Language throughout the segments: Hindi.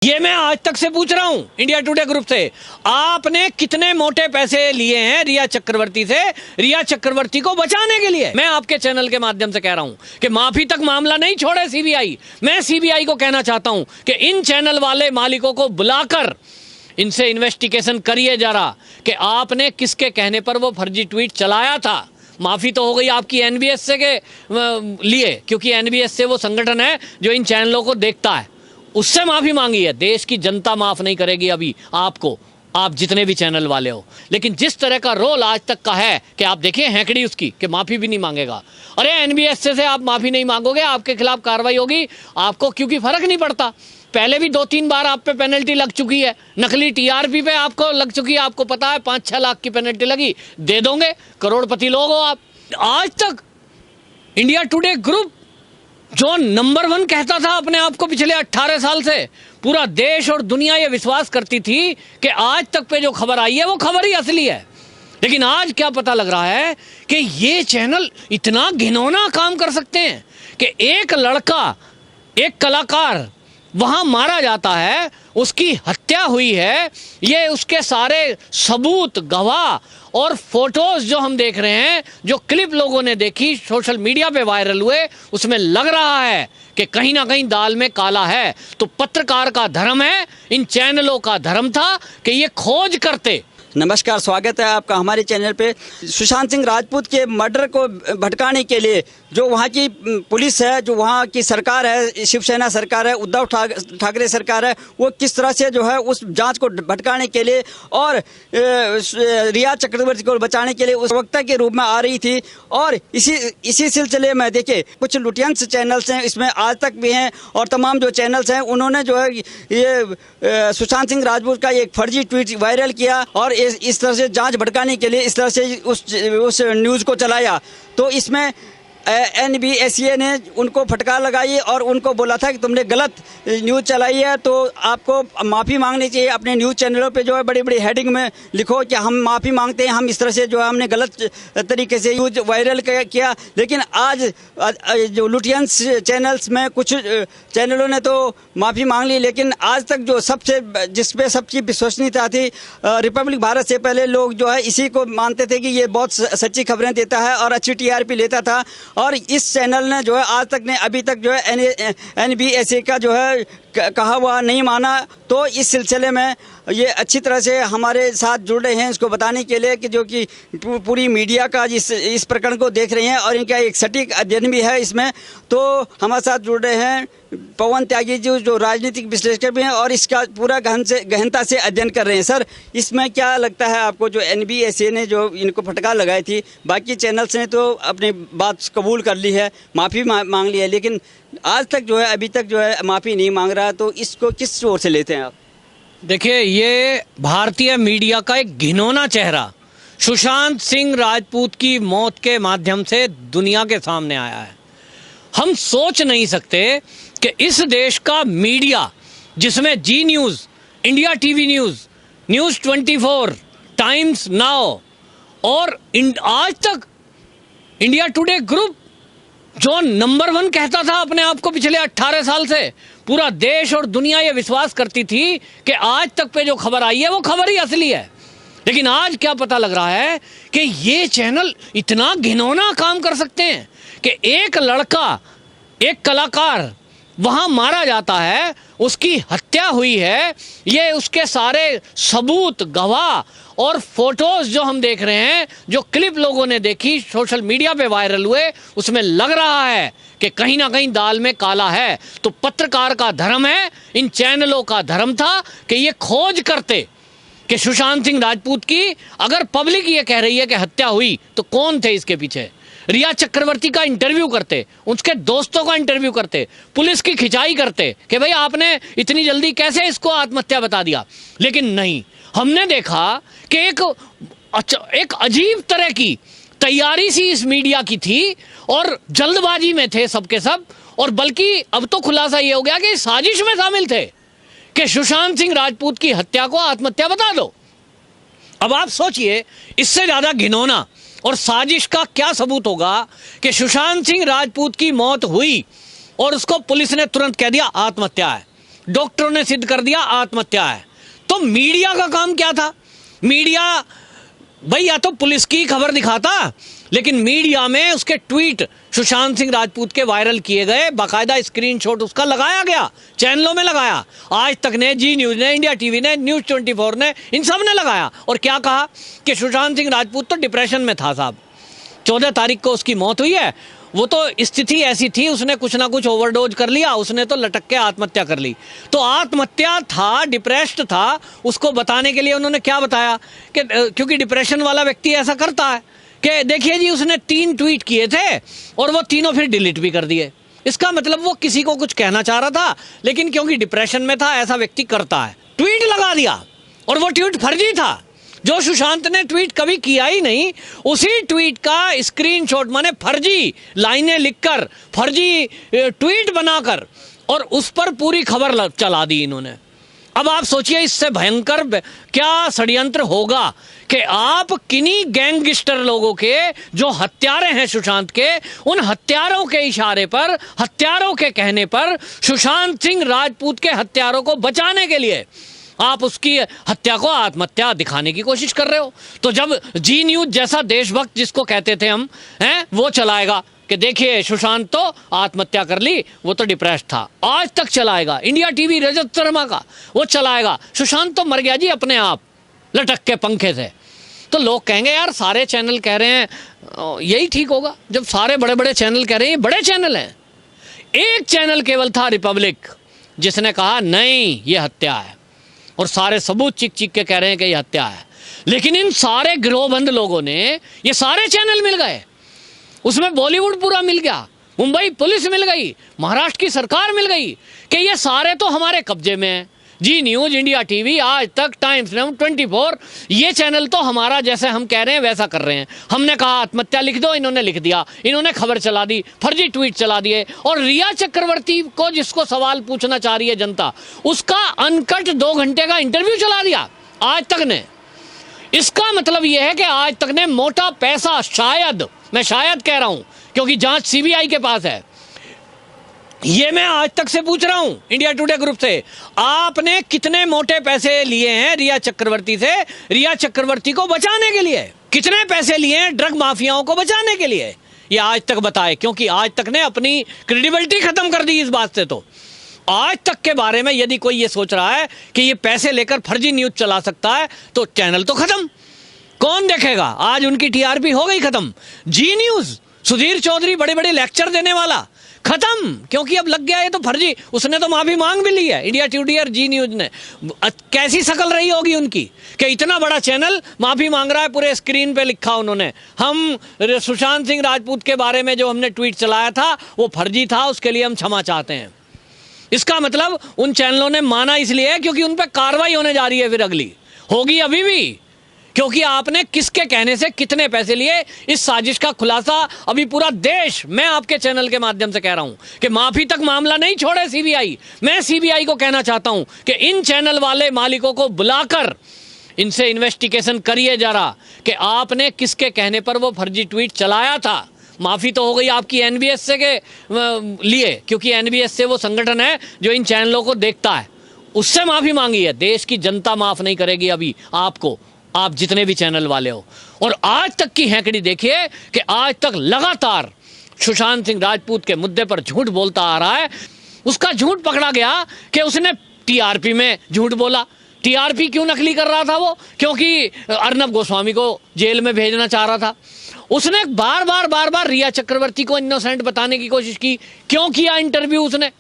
ये मैं आज तक से पूछ रहा हूं इंडिया टुडे ग्रुप से, आपने कितने मोटे पैसे लिए हैं रिया चक्रवर्ती से, रिया चक्रवर्ती को बचाने के लिए? मैं आपके चैनल के माध्यम से कह रहा हूं कि माफी तक मामला नहीं छोड़े सीबीआई। मैं सीबीआई को कहना चाहता हूं कि इन चैनल वाले मालिकों को बुलाकर इनसे इन्वेस्टिगेशन करिए जरा कि आपने किसके कहने पर वो फर्जी ट्वीट चलाया था। माफ़ी तो हो गई आपकी एनबीएस से के लिए, क्योंकि एनबीएस से वो संगठन है जो इन चैनलों को देखता है, उससे माफ़ी मांगी है। देश की जनता माफ़ नहीं करेगी अभी आपको, आप जितने भी चैनल वाले हो। लेकिन जिस तरह का रोल आज तक का है कि आप देखिए हैंकड़ी उसकी कि माफ़ी भी नहीं मांगेगा। अरे एनबीएस से आप माफ़ी नहीं मांगोगे, आपके खिलाफ कार्रवाई होगी आपको, क्योंकि फ़र्क नहीं पड़ता। पहले भी 2-3 बार आप पे पेनल्टी लग चुकी है, नकली टीआरपी पे आपको लग चुकी है, आपको पता है 5-6 लाख की पेनल्टी लगी, दे दोगे, करोड़पति लोग हो आप। आज तक इंडिया टुडे ग्रुप जो नंबर 1 कहता था अपने आप को पिछले 18 साल से, पूरा देश और दुनिया ये विश्वास करती थी कि आज तक पे जो खबर आई है वो खबर ही असली है। लेकिन आज क्या पता लग रहा है कि ये चैनल इतना घिनौना काम कर सकते हैं कि एक लड़का, एक कलाकार वहां मारा जाता है, उसकी हत्या हुई है, ये उसके सारे सबूत, गवाह और फोटोज जो हम देख रहे हैं, जो क्लिप लोगों ने देखी, सोशल मीडिया पे वायरल हुए, उसमें लग रहा है कि कहीं ना कहीं दाल में काला है। तो पत्रकार का धर्म है, इन चैनलों का धर्म था कि ये खोज करते। नमस्कार, स्वागत है आपका हमारे चैनल पे। सुशांत सिंह राजपूत के मर्डर को भटकाने के लिए जो वहाँ की पुलिस है, जो वहाँ की सरकार है, शिवसेना सरकार है, उद्धव ठाकरे सरकार है, वो किस तरह से जो है उस जांच को भटकाने के लिए और रिया चक्रवर्ती को बचाने के लिए उस वक्ता के रूप में आ रही थी। और इसी सिलसिले में देखिए कुछ लुटियंस चैनल्स हैं इसमें आज तक भी हैं, और तमाम जो चैनल्स हैं उन्होंने जो है ये सुशांत सिंह राजपूत का एक फर्जी ट्वीट वायरल किया और इस तरह से जांच भटकाने के लिए इस तरह से उस न्यूज़ को चलाया। तो इसमें NBSA ने उनको फटकार लगाई और उनको बोला था कि तुमने गलत न्यूज़ चलाई है तो आपको माफ़ी मांगनी चाहिए। अपने न्यूज़ चैनलों पे जो है बड़ी बड़ी हेडिंग में लिखो कि हम माफ़ी मांगते हैं, हम इस तरह से जो है हमने गलत तरीके से न्यूज़ वायरल किया। लेकिन आज जो लुटियंस चैनल्स में कुछ चैनलों ने तो माफ़ी मांग ली, लेकिन आज तक जो सबसे जिसपे सबकी विश्वसनीयता थी, रिपब्लिक भारत से पहले लोग जो है इसी को मानते थे कि ये बहुत सच्ची खबरें देता है और अच्छी TRP लेता था। और इस चैनल ने जो है आज तक ने अभी तक जो है NBSA का जो है कहा हुआ नहीं माना। तो इस सिलसिले में ये अच्छी तरह से हमारे साथ जुड़ रहे हैं इसको बताने के लिए कि जो कि पूरी मीडिया का इस प्रकरण को देख रहे हैं और इनका एक सटीक अध्ययन भी है इसमें। तो हमारे साथ जुड़ रहे हैं पवन त्यागी जी, जो राजनीतिक विश्लेषक भी हैं और इसका पूरा गहनता से अध्ययन कर रहे हैं। सर, इसमें क्या लगता है आपको, जो NBSA ने जो इनको फटकार लगाई थी, बाकी चैनल्स ने तो अपनी बात कबूल कर ली है, माफ़ी मांग ली है, लेकिन आज तक जो है अभी तक जो है माफ़ी नहीं मांग रहा, तो इसको किस ओर से लेते हैं आप? देखिए, ये भारतीय मीडिया का एक घिनौना चेहरा सुशांत सिंह राजपूत की मौत के माध्यम से दुनिया के सामने आया है। हम सोच नहीं सकते कि इस देश का मीडिया, जिसमें Zee news, India TV news, news 24, Times Now और Aaj Tak India Today group जो नंबर 1 कहता था अपने आप को पिछले 18 साल से, पूरा देश और दुनिया ये विश्वास करती थी कि आज तक पे जो खबर आई है वो खबर ही असली है। लेकिन आज क्या पता लग रहा है कि ये चैनल इतना घिनौना काम कर सकते हैं कि एक लड़का, एक कलाकार वहां मारा जाता है, उसकी हत्या हुई है, ये उसके सारे सबूत, गवाह और फोटोज जो हम देख रहे हैं, जो क्लिप लोगों ने देखी, सोशल मीडिया पे वायरल हुए, उसमें लग रहा है कि कहीं ना कहीं दाल में काला है। तो पत्रकार का धर्म है, इन चैनलों का धर्म था कि ये खोज करते कि सुशांत सिंह राजपूत की, अगर पब्लिक ये कह रही है कि हत्या हुई, तो कौन थे इसके पीछे। रिया चक्रवर्ती का इंटरव्यू करते, उसके दोस्तों का इंटरव्यू करते, पुलिस की खिंचाई करते कि भाई आपने इतनी जल्दी कैसे इसको आत्महत्या बता दिया। लेकिन नहीं, हमने देखा कि एक अजीब तरह की तैयारी सी इस मीडिया की थी और जल्दबाजी में थे सबके सब। और बल्कि अब तो खुलासा ये हो गया कि साजिश में शामिल थे कि सुशांत सिंह राजपूत की हत्या को आत्महत्या बता दो। अब आप सोचिए, इससे ज्यादा घिनौना और साजिश का क्या सबूत होगा कि सुशांत सिंह राजपूत की मौत हुई और उसको पुलिस ने तुरंत कह दिया आत्महत्या है। डॉक्टरों ने सिद्ध कर दिया आत्महत्या है। तो मीडिया का काम क्या था? मीडिया भाई या तो पुलिस की खबर दिखाता, लेकिन मीडिया में उसके ट्वीट सुशांत सिंह राजपूत के वायरल किए गए, बाकायदा स्क्रीनशॉट उसका लगाया गया, चैनलों में लगाया। आज तक ने, जी न्यूज ने, इंडिया टीवी ने, न्यूज 24 ने, इन सब ने लगाया और क्या कहा कि सुशांत सिंह राजपूत तो डिप्रेशन में था साहब। 14 तारीख को उसकी मौत हुई है। वो तो स्थिति ऐसी थी, उसने कुछ ना कुछ ओवरडोज कर लिया, उसने तो लटक के आत्महत्या कर ली। तो आत्महत्या था, डिप्रेस्ड था, उसको बताने के लिए उन्होंने क्या बताया कि क्योंकि डिप्रेशन वाला व्यक्ति ऐसा करता है कि देखिए जी उसने 3 ट्वीट किए थे और वो तीनों फिर डिलीट भी कर दिए। इसका मतलब वो किसी को कुछ कहना चाह रहा था, लेकिन क्योंकि डिप्रेशन में था, ऐसा व्यक्ति करता है, ट्वीट लगा दिया और वो ट्वीट फर्जी था। जो सुशांत ने ट्वीट कभी किया ही नहीं, उसी ट्वीट का स्क्रीनशॉट माने फर्जी लाइनें लिखकर, फर्जी ट्वीट बनाकर और उस पर पूरी खबर चला दी इन्होंने। अब आप सोचिए इससे भयंकर क्या षड्यंत्र होगा कि आप किन्हीं गैंगस्टर लोगों के, जो हत्यारे हैं सुशांत के, उन हत्यारों के इशारे पर, हत्यारों के कहने पर, सुशांत सिंह राजपूत के हत्यारों को बचाने के लिए आप उसकी हत्या को आत्महत्या दिखाने की कोशिश कर रहे हो। तो जब जी न्यूज जैसा देशभक्त जिसको कहते थे हम हैं, वो चलाएगा कि देखिए सुशांत तो आत्महत्या कर ली, वो तो डिप्रेस्ड था, आज तक चलाएगा। इंडिया टीवी रजत शर्मा का वो चलाएगा, सुशांत तो मर गया जी अपने आप लटक के पंखे से। तो लोग कहेंगे यार सारे चैनल कह रहे हैं यही ठीक होगा। जब सारे बड़े बड़े चैनल कह रहे हैं, ये बड़े चैनल हैं, एक चैनल केवल था रिपब्लिक जिसने कहा नहीं ये हत्या है, और सारे सबूत चिक चिक के कह रहे हैं कि ये हत्या है। लेकिन इन सारे गिरोहबंद लोगों ने, ये सारे चैनल मिल गए, उसमें बॉलीवुड पूरा मिल गया, मुंबई पुलिस मिल गई, महाराष्ट्र की सरकार मिल गई कि ये सारे तो हमारे कब्जे में हैं। जी न्यूज, इंडिया टीवी, आज तक, टाइम्स नाउ, 24, ये चैनल तो हमारा, जैसे हम कह रहे हैं वैसा कर रहे हैं। हमने कहा आत्महत्या लिख दो, इन्होंने लिख दिया, इन्होंने खबर चला दी, फर्जी ट्वीट चला दिए। और रिया चक्रवर्ती को जिसको सवाल पूछना चाह रही है जनता, उसका अनकट 2 घंटे का इंटरव्यू चला दिया आज तक ने। इसका मतलब यह है कि आज तक ने मोटा पैसा, शायद, मैं शायद कह रहा हूं क्योंकि जांच सीबीआई के पास है, ये मैं आज तक से पूछ रहा हूं इंडिया टुडे ग्रुप से, आपने कितने मोटे पैसे लिए हैं रिया चक्रवर्ती से, रिया चक्रवर्ती को बचाने के लिए? कितने पैसे लिए हैं ड्रग माफियाओं को बचाने के लिए? ये आज तक बताए, क्योंकि आज तक ने अपनी क्रेडिबिलिटी खत्म कर दी इस बात से। तो आज तक के बारे में यदि कोई ये सोच रहा है कि ये पैसे लेकर फर्जी न्यूज चला सकता है, तो चैनल तो खत्म, कौन देखेगा? आज उनकी टीआरपी हो गई खत्म। जी न्यूज, सुधीर चौधरी बड़े बड़े लेक्चर देने वाला, खत्म, क्योंकि अब लग गया है तो फर्जी। उसने तो माफी मांग भी ली है, इंडिया टुडे और जी न्यूज ने। कैसी शक्ल रही होगी उनकी कि इतना बड़ा चैनल माफी मांग रहा है। पूरे स्क्रीन पे लिखा उन्होंने, हम सुशांत सिंह राजपूत के बारे में जो हमने ट्वीट चलाया था वो फर्जी था, उसके लिए हम क्षमा चाहते हैं। इसका मतलब उन चैनलों ने माना इसलिए है क्योंकि उन पर कार्रवाई होने जा रही है, फिर अगली होगी अभी भी, क्योंकि आपने किसके कहने से कितने पैसे लिए। इस साजिश का खुलासा अभी पूरा देश, मैं आपके चैनल के माध्यम से कह रहा हूं कि माफी तक मामला नहीं छोड़े सीबीआई। मैं सीबीआई को कहना चाहता हूं कि इन चैनल वाले मालिकों को बुलाकर इनसे इन्वेस्टिगेशन करिए जरा कि आपने किसके कहने पर वो फर्जी ट्वीट चलाया था। माफी तो हो गई आपकी एनबीएस से के लिए, क्योंकि एनबीएस से वो संगठन है जो इन चैनलों को देखता है, उससे माफी मांगी है। देश की जनता माफ नहीं करेगी अभी आपको, आप जितने भी चैनल वाले हो। और आज तक की हैंकड़ी देखिए कि आज तक लगातार सुशांत सिंह राजपूत के मुद्दे पर झूठ बोलता आ रहा है। उसका झूठ पकड़ा गया कि उसने टीआरपी में झूठ बोला। टीआरपी क्यों नकली कर रहा था वो? क्योंकि अर्नब गोस्वामी को जेल में भेजना चाह रहा था। उसने बार बार रिया चक्रवर्ती को इनोसेंट बताने की कोशिश की। क्यों किया इंटरव्यू उसने?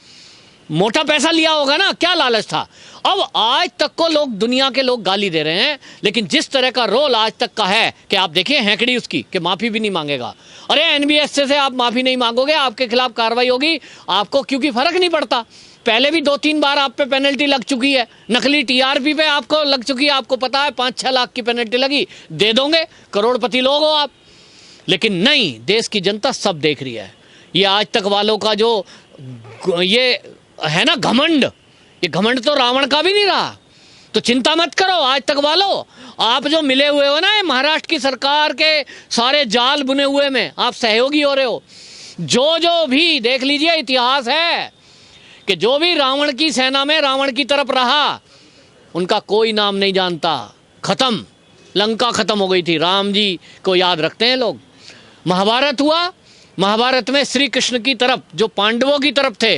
मोटा पैसा लिया होगा ना, क्या लालच था? अब आज तक को लोग, दुनिया के लोग गाली दे रहे हैं, लेकिन जिस तरह का रोल आज तक का है कि आप देखिए हैंकड़ी उसकी कि माफी भी नहीं मांगेगा। अरे एनबीएस से आप माफी नहीं मांगोगे, आपके खिलाफ कार्रवाई होगी आपको, क्योंकि फर्क नहीं पड़ता। पहले भी 2-3 बार आप पे पेनल्टी लग चुकी है, नकली टीआरपी पे आपको लग चुकी है, आपको पता है 5-6 लाख की पेनल्टी लगी, दे दोगे, करोड़पति लोग हो आप। लेकिन नहीं, देश की जनता सब देख रही है। ये आज तक वालों का जो ये है ना घमंड, ये घमंड तो रावण का भी नहीं रहा। तो चिंता मत करो आज तक वालों, आप जो मिले हुए हो ना महाराष्ट्र की सरकार के सारे जाल बुने हुए में, आप सहयोगी हो रहे हो। जो भी देख लीजिए, इतिहास है कि जो भी रावण की सेना में रावण की तरफ रहा उनका कोई नाम नहीं जानता। खत्म, लंका खत्म हो गई थी। राम जी को याद रखते हैं लोग। महाभारत हुआ, महाभारत में श्री कृष्ण की तरफ जो पांडवों की तरफ थे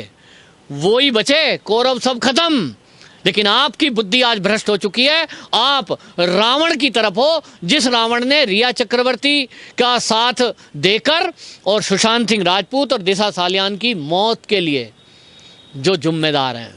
वो ही बचे, कौरव सब खत्म। लेकिन आपकी बुद्धि आज भ्रष्ट हो चुकी है। आप रावण की तरफ हो, जिस रावण ने रिया चक्रवर्ती का साथ देकर और सुशांत सिंह राजपूत और दिशा सालियान की मौत के लिए जो जिम्मेदार हैं।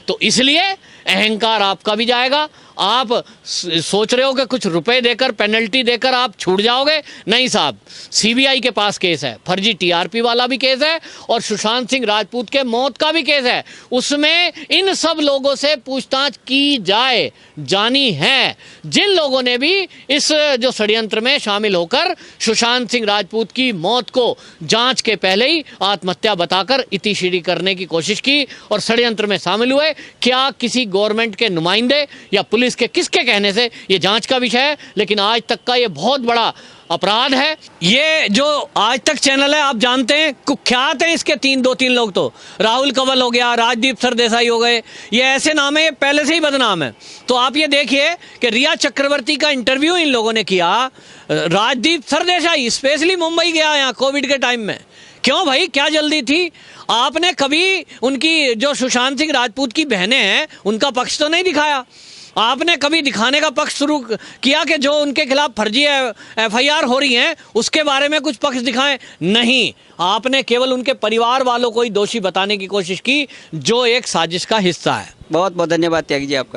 तो इसलिए अहंकार आपका भी जाएगा। आप सोच रहे हो कि कुछ रुपए देकर, पेनल्टी देकर आप छूट जाओगे। नहीं साहब, सीबीआई के पास केस है, फर्जी टीआरपी वाला भी केस है और सुशांत सिंह राजपूत के मौत का भी केस है। उसमें इन सब लोगों से पूछताछ की जाए जानी है, जिन लोगों ने भी इस जो षड्यंत्र में शामिल होकर सुशांत सिंह राजपूत की मौत को जांच के पहले ही आत्महत्या बताकर इतिश्री करने की कोशिश की और षड्यंत्र में शामिल हुए। क्या किसी गवर्नमेंट के नुमाइंदे या पुलिस के किसके कहने से, ये जांच का विषय है, लेकिन आज तक का ये बहुत बड़ा अपराध है। ये जो आज तक चैनल है आप जानते हैं, कुख्यात हैं इसके दो तीन लोग। तो राहुल कंवल हो गया, राजदीप सरदेसाई हो गए, ये ऐसे नाम है, ये पहले से ही बदनाम है। तो आप ये देखिए कि रिया चक्रवर्ती का इंटरव्यू इन लोगों ने किया। राजदीप सरदेसाई स्पेशली मुंबई गया यहाँ कोविड के टाइम में। क्यों भाई, क्या जल्दी थी? आपने कभी उनकी जो सुशांत सिंह राजपूत की बहनें हैं उनका पक्ष तो नहीं दिखाया। आपने कभी दिखाने का पक्ष शुरू किया कि जो उनके खिलाफ फर्जी एफआईआर हो रही हैं उसके बारे में कुछ पक्ष दिखाएं? नहीं, आपने केवल उनके परिवार वालों को ही दोषी बताने की कोशिश की, जो एक साजिश का हिस्सा है। बहुत बहुत धन्यवाद त्यागी जी आपका।